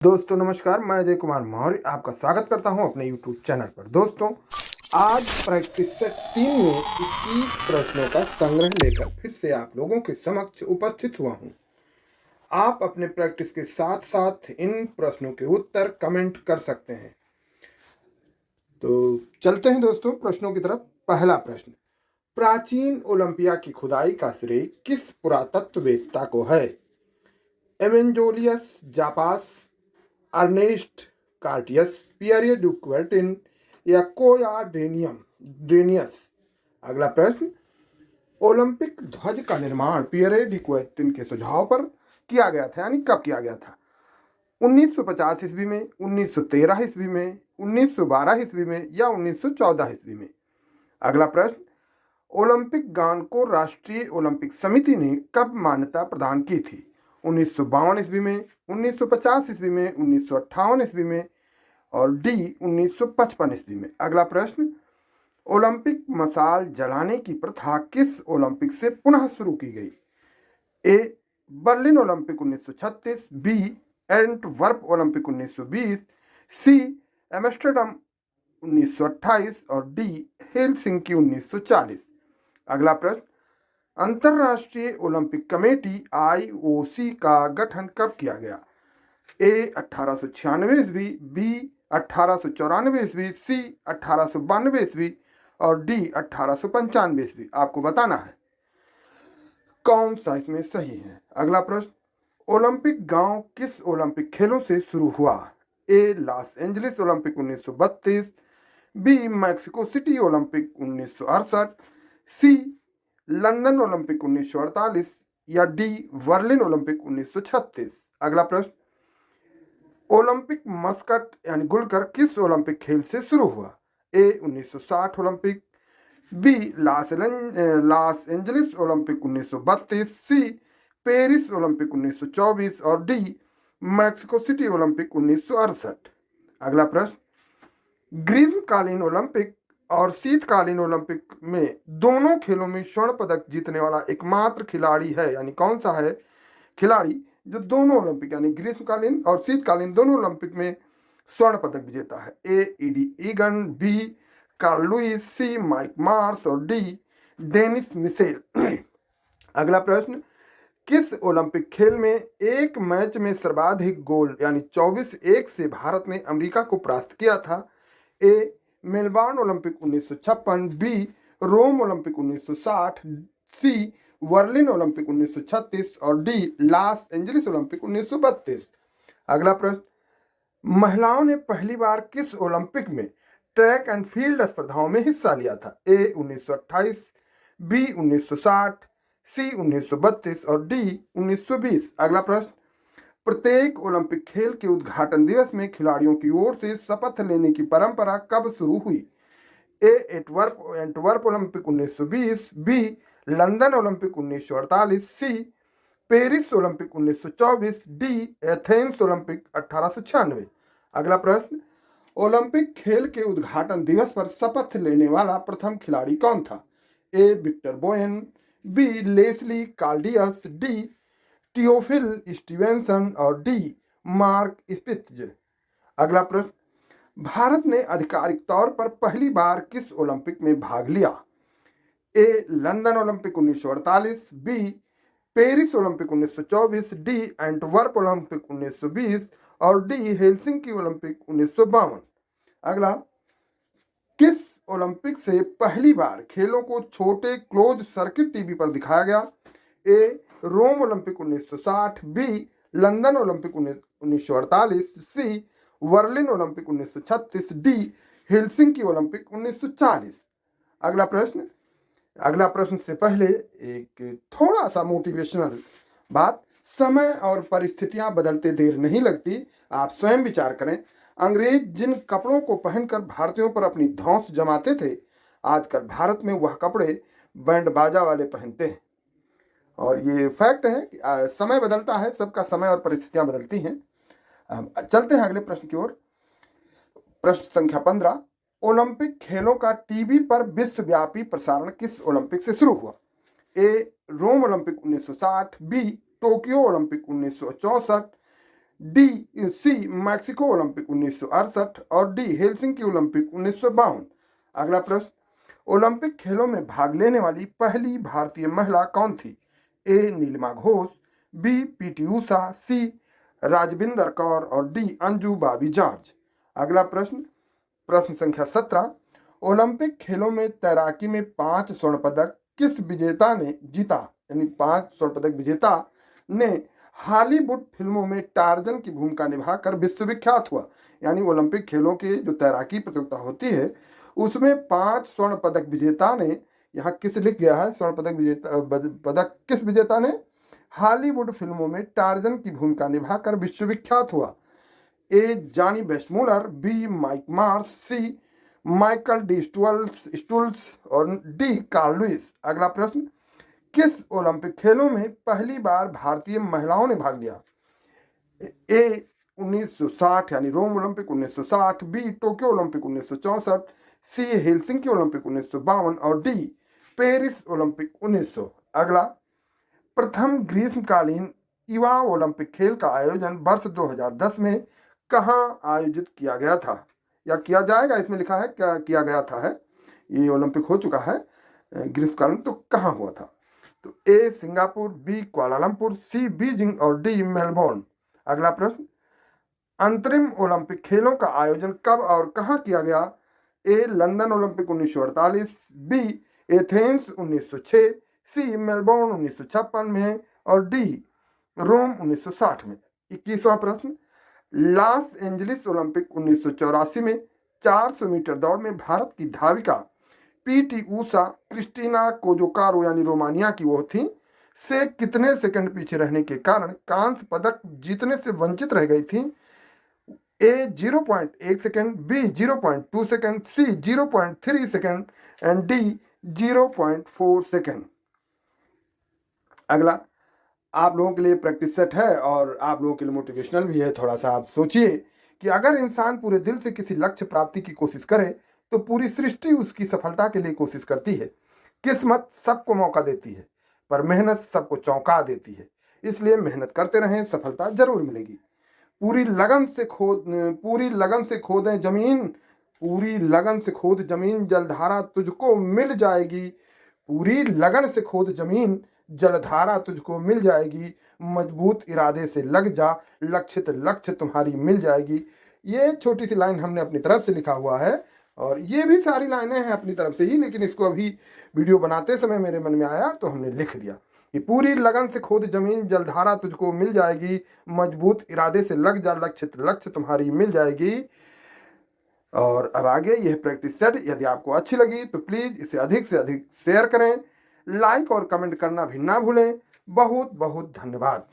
दोस्तों नमस्कार, मैं अजय कुमार मौर्य आपका स्वागत करता हूं अपने YouTube चैनल पर। दोस्तों आज प्रैक्टिस सेट 3 में 21 प्रश्नों का संग्रह लेकर फिर से आप लोगों के समक्ष उपस्थित हुआ हूं। आप अपने प्रैक्टिस के साथ साथ इन प्रश्नों के उत्तर कमेंट कर सकते हैं। तो चलते हैं दोस्तों प्रश्नों की तरफ। पहला प्रश्न, प्राचीन ओलंपिया की खुदाई का श्रेय किस पुरातत्ववेत्ता को है? एवेंजोलियस जापास, अर्नेस्ट कार्टियस, पियरे डू क्वर्टिन या कोया ड्रेनियस। अगला प्रश्न, ओलंपिक ध्वज का निर्माण पियरे डी क्वर्टिन के सुझाव पर किया गया था, यानी कब किया गया था? 1950 ईस्वी में, 1913 ईस्वी में, 1912 ईस्वी में या 1914 ईस्वी में? अगला प्रश्न, ओलंपिक गान को राष्ट्रीय ओलंपिक समिति ने कब मान्यता प्रदान की थी? 1952 ईस्वी में, 1950 ईस्वी में, 1958 ईस्वी में और डी 1955 ईस्वी में? अगला प्रश्न, ओलंपिक मशाल जलाने की प्रथा किस ओलंपिक से पुनः शुरू की गई? A Berlin Olympic 1936, B Antwerp Olympic 1920, C Amsterdam 1928 और डी हेलसिंकी 1940? अगला प्रश्न, अंतर्राष्ट्रीय ओलंपिक कमेटी IOC का गठन कब किया गया? ए 1896 ईस्वी, बी 1894 ईस्वी, सी 1892 ईस्वी और डी 1895 ईस्वी? आपको बताना है कौन सा इसमें सही है। अगला प्रश्न, ओलंपिक गांव किस ओलंपिक खेलों से शुरू हुआ? A Los Angeles Olympic 1932, B Mexico City Olympic 1968, C London Olympic 1948 या डी बर्लिन ओलंपिक 1936? अगला प्रश्न, ओलंपिक मस्कट यानी गुलकर किस ओलंपिक खेल से शुरू हुआ? A 1960 Olympic, B Los Angeles Olympic 1932, C Paris Olympic 1924 और डी मैक्सिको सिटी ओलंपिक 1968? अगला प्रश्न, ग्रीष्मकालीन ओलंपिक और शीतकालीन ओलंपिक में दोनों खेलों में स्वर्ण पदक जीतने वाला एकमात्र खिलाड़ी है, यानी कौन सा है खिलाड़ी जो दोनों ओलंपिक यानी ग्रीष्मकालीन और शीतकालीन दोनों ओलंपिक में स्वर्ण पदक विजेता है? A Ed Eagan, B Carl Lewis, C Mike Marsh और डी डेनिस मिशेल? अगला प्रश्न, किस ओलंपिक खेल में एक मैच में सर्वाधिक गोल यानी 24-1 से भारत ने अमेरिका को परास्त किया था? A Melbourne Olympic 1956, B Rome Olympic 1960, C Berlin Olympic 1936 और डी लॉस एंजलिस ओलंपिक 1932? अगला प्रश्न, महिलाओं ने पहली बार किस ओलंपिक में ट्रैक एंड फील्ड स्पर्धाओं में हिस्सा लिया था? ए 1928, बी 1960, सी 1932 और डी 1920? अगला प्रश्न, प्रत्येक ओलंपिक खेल के उद्घाटन दिवस में खिलाड़ियों की ओर से शपथ लेने की परंपरा कब शुरू हुई? A Antwerp Olympic 1920, B London Olympic 1948, C Paris Olympic 1924, D Athens Olympic 1896? अगला प्रश्न, ओलंपिक खेल के उद्घाटन दिवस पर शपथ लेने वाला प्रथम खिलाड़ी कौन था? A Victor Boin, B Leslie Cardius, D Teofilo Stevenson और डी मार्क स्पित्ज? अगला प्रश्न, भारत ने आधिकारिक तौर पर पहली बार किस ओलंपिक में भाग लिया? A London Olympic 1948, B Paris Olympic 1924, D Antwerp Olympic 1920 और डी हेलसिंकी ओलंपिक 1952? अगला, किस ओलंपिक से पहली बार खेलों को छोटे क्लोज सर्किट टीवी पर दिखाया गया? A Rome Olympic 1960, B London Olympic 1948, C Berlin Olympic 1936, D Helsinki Olympic 1940? अगला प्रश्न से पहले एक थोड़ा सा मोटिवेशनल बात, समय और परिस्थितियां बदलते देर नहीं लगती, आप स्वयं विचार करें। अंग्रेज जिन कपड़ों को पहनकर भारतीयों पर अपनी धौंस जमाते थे, आजकल भारत में वह कपड़े बैंड बाजा वाले पहनते हैं। और ये फैक्ट है कि समय बदलता है, सबका समय और परिस्थितियां बदलती हैं। चलते हैं अगले प्रश्न की ओर। प्रश्न संख्या 15, ओलंपिक खेलों का टीवी पर विश्वव्यापी प्रसारण किस ओलंपिक से शुरू हुआ? ए Rome Olympic 1960, B Tokyo Olympic 1964, सी मैक्सिको ओलंपिक 1968 और डी हेलसिंकी ओलंपिक 1952। अगला प्रश्न, ओलंपिक खेलों में भाग लेने वाली पहली भारतीय महिला कौन थी? ए नीलिमा घोष, बी पीटी उषा, सी राजविंदर कौर और डी अंजू बाबी जॉर्ज। अगला प्रश्न, प्रश्न संख्या 17, ओलंपिक खेलों में तैराकी में 5 स्वर्ण पदक किस विजेता ने जीता? यानी 5 स्वर्ण पदक विजेता ने हॉलीवुड फिल्मों में टार्जन की भूमिका निभाकर विश्वविख्यात हुआ। यानी ओलंपिक खेलों के जो तैराकी प्रतियोगिता होती है उसमें 5 स्वर्ण पदक विजेता ने, यहाँ किस लिख गया है स्वर्ण पदक विजेता, पदक किस विजेता ने हॉलीवुड फिल्मों में टार्जन की भूमिका निभाकर विश्वविख्यात हुआ? ए जॉनी वेस्टमूलर, बी माइक मार्स, सी माइकल डी स्टूल्स और डी कार्ल लुइस। अगला प्रश्न, किस ओलंपिक खेलों में पहली बार भारतीय महिलाओं ने भाग लिया? ए 1960 यानी रोम ओलंपिक 1960, बी टोक्यो ओलंपिक 1964, सी हेलसिंकी ओलंपिक 1952 और डी पेरिस ओलंपिक 1900। अगला, प्रथम ग्रीष्मकालीन युवा ओलंपिक खेल का आयोजन वर्ष 2010 में कहाँ आयोजित किया गया था या किया जाएगा? इसमें लिखा है क्या किया गया था है, ये ओलंपिक हो चुका है ग्रीष्मकालीन, तो कहाँ हुआ था? तो ए सिंगापुर, बी कुआलालंपुर, सी बीजिंग और डी मेलबोर्न। अगला प्रश्न, अंतरिम ओलंपिक खेलों का आयोजन कब और कहाँ किया गया? ए लंदन ओलंपिक 1948, बी एथेंस 1906, सी मेलबोर्न 1956 में और डी रोम 1960 में। 21वां प्रश्न, लॉस एंजलिस ओलंपिक 1984 में 400 मीटर दौड़ में भारत की धाविका पीटी उषा क्रिस्टीना कोजोकारो यानी रोमानिया की वो थी से कितने सेकंड पीछे रहने के कारण कांस्य पदक जीतने से वंचित रह गई थी? A 0.1 second, B 0.2 second, C 0.3 second and D 0.4 second. अगला, आप लोगों के लिए प्रैक्टिस सेट है और आप लोगों के लिए मोटिवेशनल भी है। थोड़ा सा आप सोचिए कि अगर इंसान पूरे दिल से किसी लक्ष्य प्राप्ति की कोशिश करे तो पूरी सृष्टि उसकी सफलता के लिए कोशिश करती है। किस्मत सबको मौका देती है पर मेहनत सबको चौंका देती है। इसलिए मेहनत करते रहें, सफलता जरूर मिलेगी। पूरी लगन से खोद जमीन जलधारा तुझको मिल जाएगी। पूरी लगन से खोद जमीन जलधारा तुझको मिल जाएगी। मजबूत इरादे से लग जा, लक्षित लक्ष्य तुम्हारी मिल जाएगी। ये छोटी सी लाइन हमने अपनी तरफ से लिखा हुआ है और ये भी सारी लाइनें हैं अपनी तरफ से ही, लेकिन इसको अभी वीडियो बनाते समय मेरे मन में आया तो हमने लिख दिया कि पूरी लगन से खोद जमीन जलधारा तुझको मिल जाएगी। मजबूत इरादे से लग जा, लक्षित लक्ष्य तुम्हारी मिल जाएगी। और अब आगे यह प्रैक्टिस सेट यदि आपको अच्छी लगी तो प्लीज़ इसे अधिक से अधिक शेयर करें, लाइक और कमेंट करना भी ना भूलें। बहुत बहुत धन्यवाद।